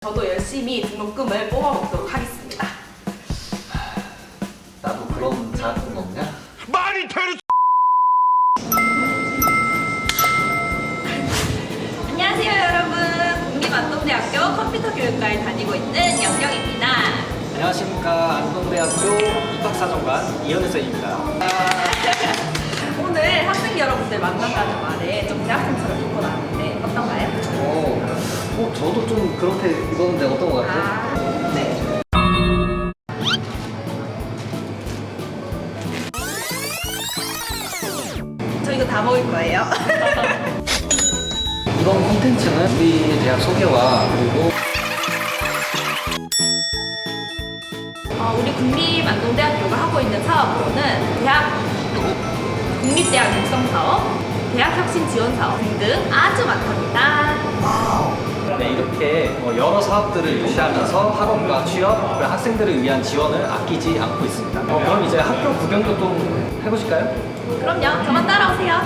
저도 열심히 등록금을 뽑아먹도록 하겠습니다. 나도 그런 자금 없냐? 말이 되는 안녕하세요 여러분. 국립안동대학교 컴퓨터 교육과에 다니고 있는 영경입니다. 안녕하십니까. 안동대학교 입학사정관 이현우 쌤입니다. 오늘 학생 여러분들 만난다는 말에 좀 대학생처럼 입고 나왔는데 어떤가요? 저도 좀 그렇게 입었는데 어떤 것 같아요? 네. 저 이거 다 먹을 거예요. 이번 콘텐츠는 우리 대학 소개와 그리고 우리 국립안동대학교가 하고 있는 사업으로는 국립대학 육성사업, 대학혁신지원사업 등등 아주 많답니다. 네, 이렇게 여러 사업들을 유치하면서 학원과 취업, 그리고 학생들을 위한 지원을 아끼지 않고 있습니다. 그럼 이제 학교 구경도 좀 해보실까요? 그럼요. 저만 따라오세요.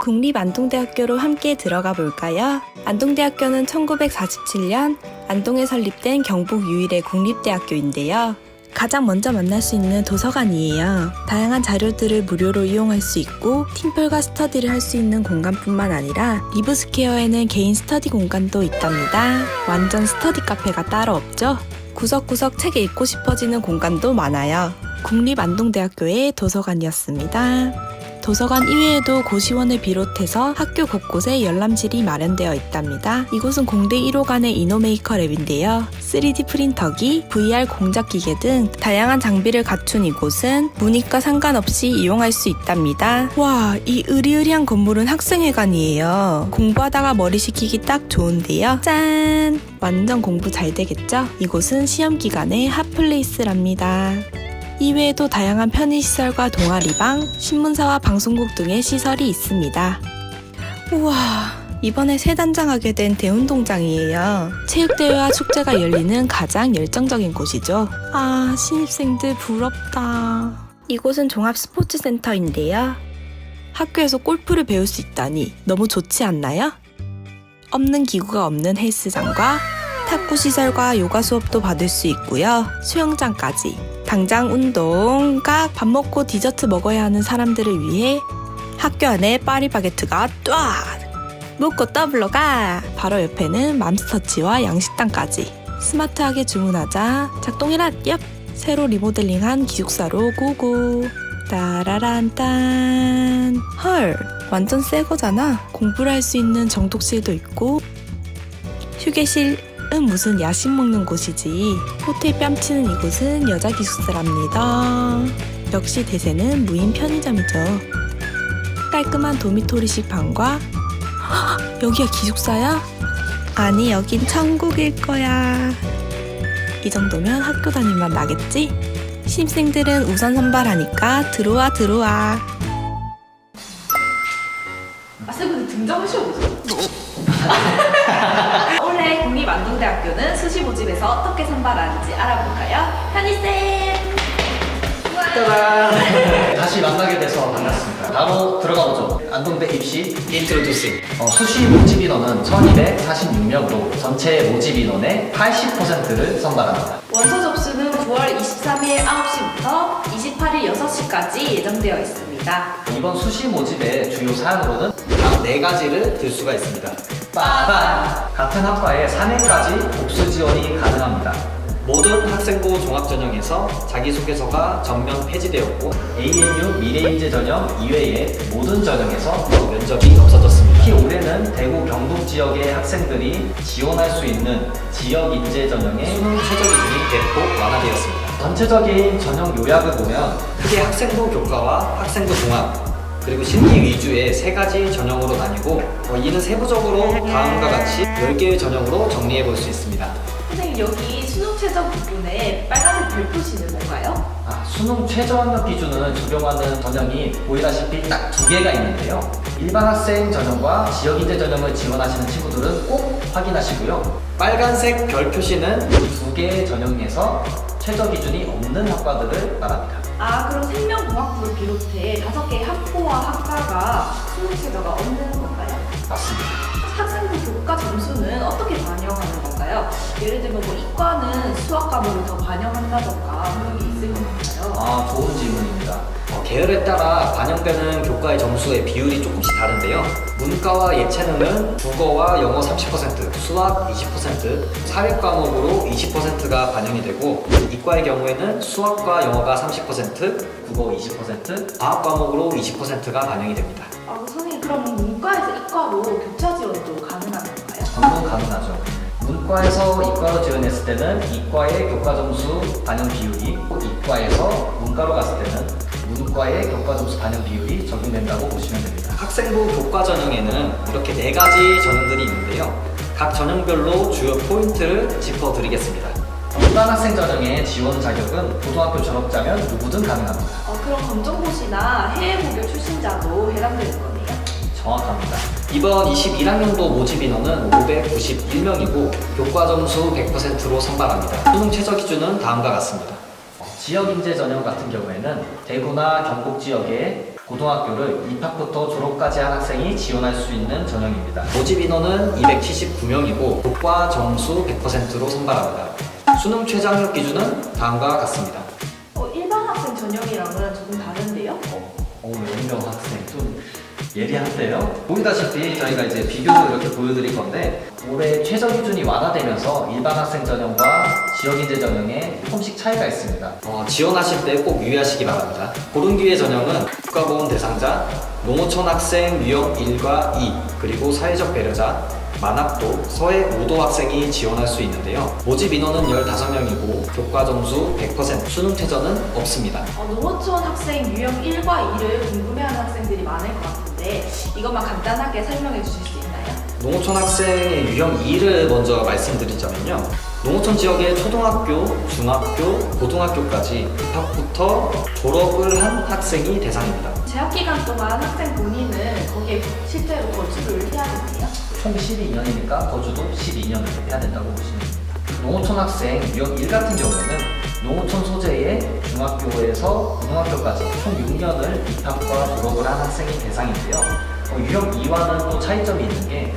국립안동대학교로 함께 들어가 볼까요? 안동대학교는 1947년 안동에 설립된 경북 유일의 국립대학교인데요. 가장 먼저 만날 수 있는 도서관이에요. 다양한 자료들을 무료로 이용할 수 있고 팀플과 스터디를 할 수 있는 공간뿐만 아니라 리브스퀘어에는 개인 스터디 공간도 있답니다. 완전 스터디 카페가 따로 없죠? 구석구석 책 읽고 싶어지는 공간도 많아요. 국립안동대학교의 도서관이었습니다. 도서관 이외에도 고시원을 비롯해서 학교 곳곳에 열람실이 마련되어 있답니다. 이곳은 공대 1호관의 이노메이커 랩인데요. 3D 프린터기, VR 공작 기계 등 다양한 장비를 갖춘 이곳은 문이과 상관없이 이용할 수 있답니다. 와, 이 으리으리한 건물은 학생회관이에요. 공부하다가 머리 식히기 딱 좋은데요. 짠! 완전 공부 잘 되겠죠? 이곳은 시험 기간의 핫플레이스랍니다. 이외에도 다양한 편의시설과 동아리방, 신문사와 방송국 등의 시설이 있습니다. 우와, 이번에 새 단장하게 된 대운동장이에요. 체육대회와 축제가 열리는 가장 열정적인 곳이죠. 아, 신입생들 부럽다. 이곳은 종합스포츠센터인데요. 학교에서 골프를 배울 수 있다니 너무 좋지 않나요? 없는 기구가 없는 헬스장과 탁구 시설과 요가 수업도 받을 수 있고요. 수영장까지. 당장 운동, 밥 먹고 디저트 먹어야 하는 사람들을 위해 학교 안에 파리바게트가 뚜악! 묻고 더블로 가! 바로 옆에는 맘스터치와 양식당까지. 스마트하게 주문하자 작동해라! 얍! 새로 리모델링한 기숙사로 고고. 따라란딴. 헐, 완전 새 거잖아. 공부를 할 수 있는 정독실도 있고. 휴게실은 무슨 야식 먹는 곳이지. 호텔 뺨치는 이곳은 여자 기숙사랍니다. 역시 대세는 무인 편의점이죠. 깔끔한 도미토리식 방과 헉, 여기가 기숙사야? 아니, 여긴 천국일 거야. 이 정도면 학교 다닐만 나겠지? 신입생들은 우선 선발하니까 들어와. 쌤분들 등 잡으셔보세요. 올해 국립안동대학교는 수시 모집에서 어떻게 선발하는지 알아볼까요? 현희쌤! 짜잔! 다시 만나게 돼서 반갑습니다. 바로 들어가 보죠. 안동대 입시 인트로듀싱. 수시 모집 인원은 1246명으로 전체 모집 인원의 80%를 선발합니다. 원서 접수는 9월 23일 9시부터 28일 6시까지 예정되어 있습니다. 이번 수시 모집의 주요 사항으로는 딱 4가지를 들 수가 있습니다. 빠밤! 같은 학과에 3회까지 복수 지원이 가능합니다. 모든 학생부 종합전형에서 자기소개서가 전면 폐지되었고 ANU 미래인재 전형 이외의 모든 전형에서 면접이 없어졌습니다. 특히 올해는 대구 경북 지역의 학생들이 지원할 수 있는 지역인재 전형의 수능 최저 기준이 대폭 완화되었습니다. 전체적인 전형 요약을 보면 크게 학생부 교과와 학생부 종합 그리고 실기 위주의 3가지 전형으로 나뉘고 이는 세부적으로 다음과 같이 10개의 전형으로 정리해 볼 수 있습니다. 선생님, 여기 수능 최저 부분에 빨간색 별표시는 뭔가요? 수능 최저 학력 기준을 적용하는 전형이 보이다시피 딱 2개가 있는데요. 일반 학생 전형과 지역인재 전형을 지원하시는 친구들은 꼭 확인하시고요. 빨간색 별 표시는 이 2개의 전형에서 최저 기준이 없는 학과들을 말합니다. 그럼 생명공학부를 비롯해 5개의 학부와 학과가 수능 최저가 없는 건가요? 예를 들면 뭐 이과는 수학 과목을 더 반영한다던가 그런 게 있을 것 같아요. 아, 좋은 질문입니다. 계열에 따라 반영되는 교과의 점수의 비율이 조금씩 다른데요. 문과와 예체능은 국어와 영어 30%, 수학 20%, 사회 과목으로 20%가 반영이 되고, 이과의 경우에는 수학과 영어가 30%, 국어 20%, 과학 과목으로 20%가 반영이 됩니다. 아, 선생님 그럼 문과에서 이과로 교차 지원도 가능한 건가요? 전부 가능하죠. 문과에서 이과로 지원했을 때는 이과의 교과 점수 반영 비율이, 이과에서 문과로 갔을 때는 문과의 교과 점수 반영 비율이 적용된다고 보시면 됩니다. 학생부 교과 전형에는 이렇게 4가지 전형들이 있는데요. 각 전형별로 주요 포인트를 짚어드리겠습니다. 일반 학생 전형의 지원 자격은 고등학교 졸업자면 누구든 가능합니다. 그럼 검정고시나 해외 고교 출신자도 해당되는 거네요? 정확합니다. 이번 21학년도 모집 인원은 591명이고 교과 점수 100%로 선발합니다. 수능 최저 기준은 다음과 같습니다. 지역 인재 전형 같은 경우에는 대구나 경북 지역의 고등학교를 입학부터 졸업까지 한 학생이 지원할 수 있는 전형입니다. 모집 인원은 279명이고 교과 점수 100%로 선발합니다. 수능 최저학력 기준은 다음과 같습니다. 일반 학생 전형이랑은 조금 다른데요? 연령 학생 좀 예리한데요? 보이다시피 저희가 이제 비교를 이렇게 보여드릴 건데, 올해 최저 기준이 완화되면서 일반 학생 전형과 지역인재 전형에 조금씩 차이가 있습니다. 지원하실 때 꼭 유의하시기 바랍니다. 고른기회 전형은 국가보험 대상자, 농어촌 학생 유형 1과 2, 그리고 사회적 배려자, 만학도, 서해 5도 학생이 지원할 수 있는데요. 모집 인원은 15명이고 교과 점수 100%, 수능 최저는 없습니다. 농어촌 학생 유형 1과 2를 궁금해하는 학생들이 많을 것 같은데 이것만 간단하게 설명해 주실 수 있나요? 농어촌 학생의 유형 2를 먼저 말씀드리자면요. 농어촌 지역의 초등학교, 중학교, 고등학교까지 입학부터 졸업을 한 학생이 대상입니다. 재학 기간 동안 학생 본인은 거기에 실제로 거주를 해야 되나요? 총 12년이니까 거주도 12년을 해야 된다고 보시면 됩니다. 농어촌 학생 유형 1 같은 경우에는 농어촌 소재의 중학교에서 고등학교까지 총 6년을 입학과 졸업을 한 학생이 대상인데요. 유형 2와는 또 차이점이 있는 게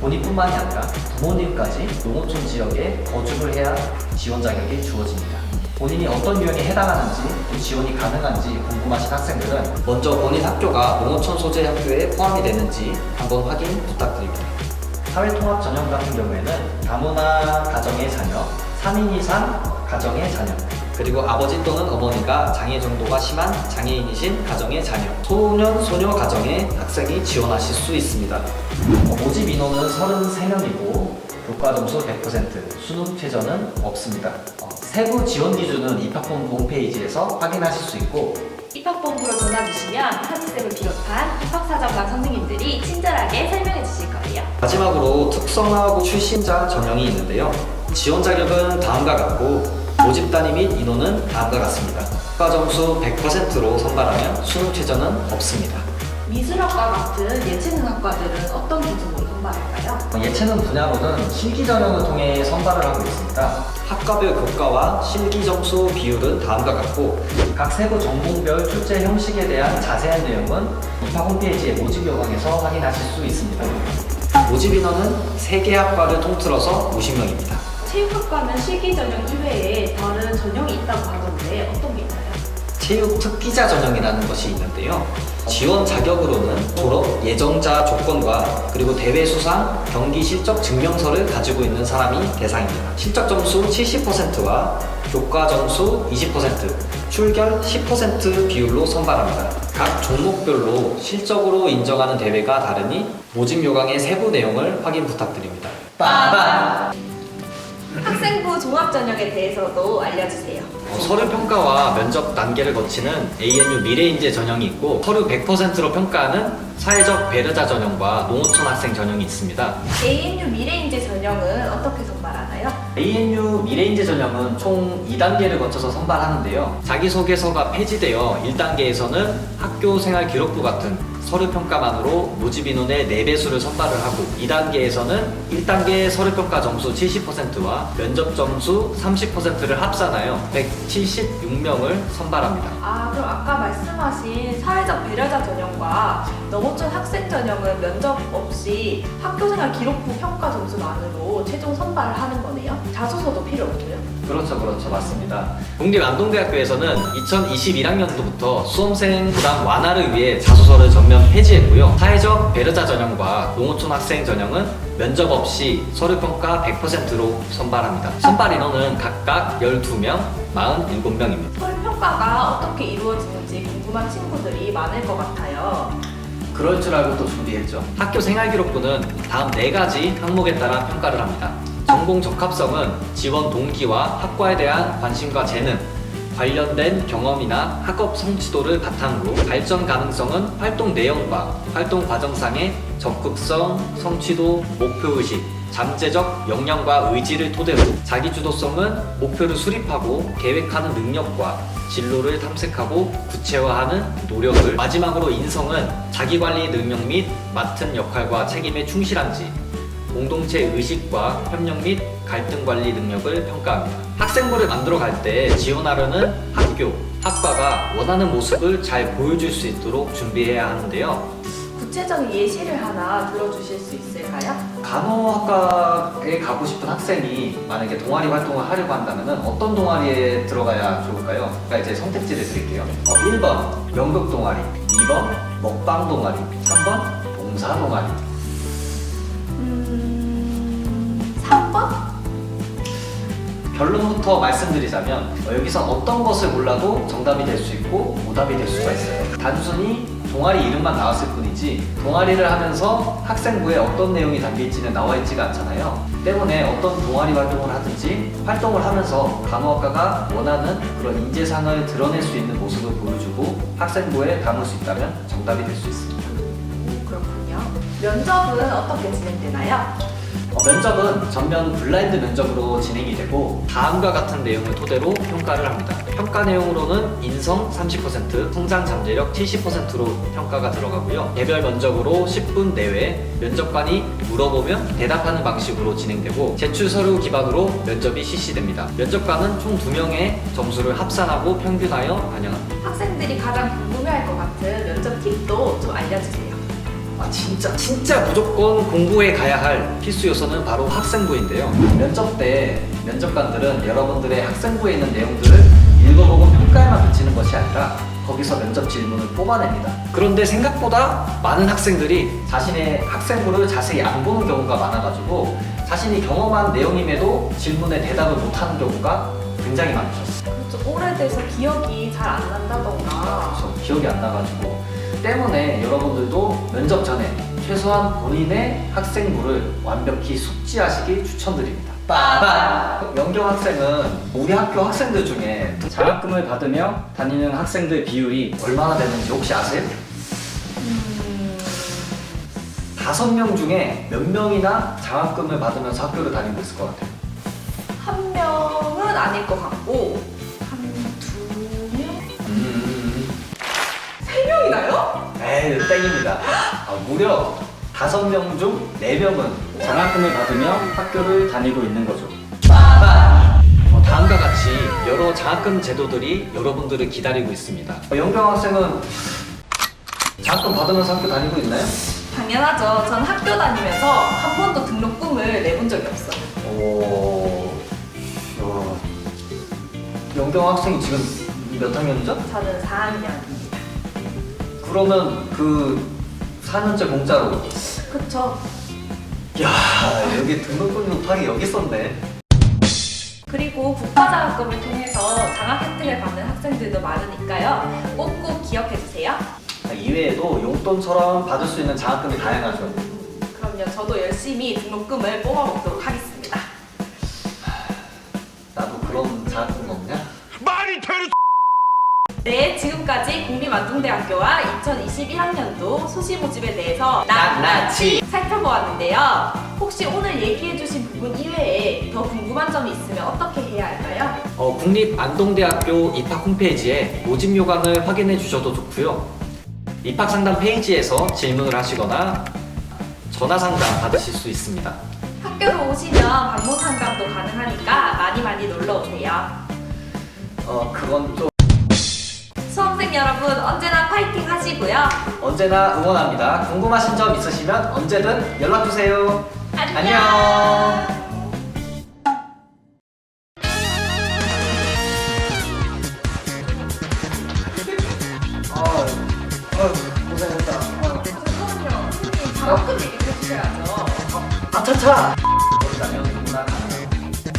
본인뿐만이 아니라 부모님까지 농어촌 지역에 거주를 해야 지원 자격이 주어집니다. 본인이 어떤 유형에 해당하는지, 또 지원이 가능한지 궁금하신 학생들은 먼저 본인 학교가 농어촌 소재 학교에 포함이 되는지 한번 확인 부탁드립니다. 사회통합 전형 같은 경우에는 다문화 가정의 자녀, 3인 이상 가정의 자녀, 그리고 아버지 또는 어머니가 장애 정도가 심한 장애인이신 가정의 자녀, 소년, 소녀 가정의 학생이 지원하실 수 있습니다. 모집 인원은 33명이고 교과 점수 100%, 수능 최저는 없습니다. 세부 지원 기준은 입학본부 홈페이지에서 확인하실 수 있고, 입학본부로 전화 주시면 한희쌤을 비롯한 입학사정관 선생님들이 친절하게 설명해 주실 거예요. 마지막으로 특성화고 출신자 전형이 있는데요. 지원 자격은 다음과 같고 모집단위 및 인원은 다음과 같습니다. 교과 점수 100%로 선발하면 수능 최저는 없습니다. 미술학과 같은 예체능 학과들은 어떤 기준으로 선발할까요? 예체능 분야로는 실기 전형을 통해 선발을 하고 있습니다. 학과별 교과와 실기 점수 비율은 다음과 같고 각 세부 전공별 출제 형식에 대한 자세한 내용은 입학 홈페이지의 모집 요강에서 확인하실 수 있습니다. 모집 인원은 3개 학과를 통틀어서 50명입니다. 체육학과는 실기 전형 이외에 다른 전형이 있다고 하던데 어떤 게 있나요? 체육 특기자 전형이라는 것이 있는데요. 지원 자격으로는 졸업 예정자 조건과 그리고 대회 수상, 경기 실적 증명서를 가지고 있는 사람이 대상입니다. 실적 점수 70%와 교과 점수 20%, 출결 10% 비율로 선발합니다. 각 종목별로 실적으로 인정하는 대회가 다르니 모집 요강의 세부 내용을 확인 부탁드립니다. 빠밤! 학생부 종합전형에 대해서도 알려주세요. 서류 평가와 면접 단계를 거치는 ANU 미래인재 전형이 있고 서류 100%로 평가하는 사회적 배려자 전형과 농어촌 학생 전형이 있습니다. ANU 미래인재 전형은 어떻게 선발하나요? ANU 미래인재 전형은 총 2단계를 거쳐서 선발하는데요. 자기소개서가 폐지되어 1단계에서는 학교생활 기록부 같은 서류 평가만으로 모집 인원의 4배수를 선발을 하고 2단계에서는 1단계 서류 평가 점수 70%와 면접 점수 30%를 합산하여 176명을 선발합니다. 그럼 아까 말씀하신 사회적 배려자 전형과 농어촌 학생 전형은 면접 없이 학교생활 기록부 평가 점수만으로 최종 선발을 하는 거네요? 자소서도 필요 없고요. 그렇죠, 맞습니다. 국립안동대학교에서는 2021학년도부터 수험생 부담 완화를 위해 자소서를 전면 폐지했고요. 사회적 배려자 전형과 농어촌 학생 전형은 면접 없이 서류평가 100%로 선발합니다. 선발 인원은 각각 12명, 47명입니다. 서류 평가가 어떻게 이루어지는지 궁금한 친구들이 많을 것 같아요. 그럴 줄 알고 또 준비했죠. 학교 생활기록부는 다음 4가지 항목에 따라 평가를 합니다. 전공 적합성은 지원 동기와 학과에 대한 관심과 재능, 관련된 경험이나 학업 성취도를 바탕으로, 발전 가능성은 활동 내용과 활동 과정상의 적극성, 성취도, 목표의식, 잠재적 역량과 의지를 토대로, 자기주도성은 목표를 수립하고 계획하는 능력과 진로를 탐색하고 구체화하는 노력을, 마지막으로 인성은 자기관리 능력 및 맡은 역할과 책임에 충실한지, 공동체 의식과 협력 및 갈등 관리 능력을 평가합니다. 학생부를 만들어 갈 때 지원하려는 학교, 학과가 원하는 모습을 잘 보여줄 수 있도록 준비해야 하는데요. 구체적인 예시를 하나 들어주실 수 있을까요? 간호학과에 가고 싶은 학생이 만약에 동아리 활동을 하려고 한다면 어떤 동아리에 들어가야 좋을까요? 그러니까 이제 선택지를 드릴게요. 1번 연극 동아리, 2번 먹방 동아리, 3번 봉사 동아리. 3번? 결론부터 말씀드리자면 여기서 어떤 것을 몰라도 정답이 될 수 있고 오답이 될 수가 있어요. 단순히 동아리 이름만 나왔을 뿐이지 동아리를 하면서 학생부에 어떤 내용이 담겨있지는 나와 있지가 않잖아요. 때문에 어떤 동아리 활동을 하든지 활동을 하면서 간호학과가 원하는 그런 인재상을 드러낼 수 있는 모습을 보여주고 학생부에 담을 수 있다면 정답이 될 수 있습니다. 그렇군요. 면접은 어떻게 진행되나요? 면접은 전면 블라인드 면접으로 진행이 되고 다음과 같은 내용을 토대로 평가를 합니다. 평가 내용으로는 인성 30%, 성장 잠재력 70%로 평가가 들어가고요. 개별 면접으로 10분 내외 면접관이 물어보면 대답하는 방식으로 진행되고 제출 서류 기반으로 면접이 실시됩니다. 면접관은 총 2명의 점수를 합산하고 평균하여 반영합니다. 학생들이 가장 궁금해할 것 같은 면접 팁도 좀 알려주세요. 진짜 무조건 공부해 가야 할 필수 요소는 바로 학생부인데요. 면접 때 면접관들은 여러분들의 학생부에 있는 내용들을 읽어보고 평가에만 그치는 것이 아니라 거기서 면접 질문을 뽑아냅니다. 그런데 생각보다 많은 학생들이 자신의 학생부를 자세히 안 보는 경우가 많아가지고 자신이 경험한 내용임에도 질문에 대답을 못하는 경우가 굉장히 많죠. 그렇죠. 오래돼서 기억이 잘 안 난다던가. 그렇죠. 기억이 안 나가지고 때문에 여러분들도 면접 전에 최소한 본인의 학생부를 완벽히 숙지하시길 추천드립니다. 빠밤! 연경 학생은 우리 학교 학생들 중에 장학금을 받으며 다니는 학생들 비율이 얼마나 되는지 혹시 아세요? 5명 중에 몇 명이나 장학금을 받으면서 학교를 다니고 있을 것 같아요? 한 명은 아닐 것 같고 한 2명? 3명이나요? 에이, 땡입니다. 무려 5명 중 4명은 장학금을 받으며 학교를 다니고 있는 거죠. 다음과 같이 여러 장학금 제도들이 여러분들을 기다리고 있습니다. 연경 학생은 장학금 받으면서 학교 다니고 있나요? 당연하죠. 전 학교 다니면서 한 번도 등록금을 내본 적이 없어요. 연경 학생이 지금 몇 학년이죠? 저는 4학년입니다. 그러면 그 4년째 공짜로. 그쵸. 야, 여기 등록금 높아이 여기 있었네. 그리고 국가장학금을 통해서 장학 혜택을 받는 학생들도 많으니까요. 꼭꼭 기억해주세요. 이외에도 용돈처럼 받을 수 있는 장학금이 다양하죠. 그럼요. 저도 열심히 등록금을 뽑아먹도록 하겠습니다. 나도 그런 장학금 없냐? 네, 지금까지 국립안동대학교와 2021학년도 수시 모집에 대해서 낱낱이 살펴보았는데요. 혹시 오늘 얘기해주신 부분 이외에 더 궁금한 점이 있으면 어떻게 해야 할까요? 국립안동대학교 입학 홈페이지에 모집 요강을 확인해 주셔도 좋고요. 입학 상담 페이지에서 질문을 하시거나 전화 상담 받으실 수 있습니다. 학교로 오시면 방문 상담도 가능하니까 많이 놀러 오세요. 그건 좀 수험생 여러분 언제나 파이팅 하시고요. 언제나 응원합니다. 궁금하신 점 있으시면 언제든 연락 주세요. 안녕. 가끔 얘기해 주셔야죠. 아차차! 그렇다면 누구나 가능합니다.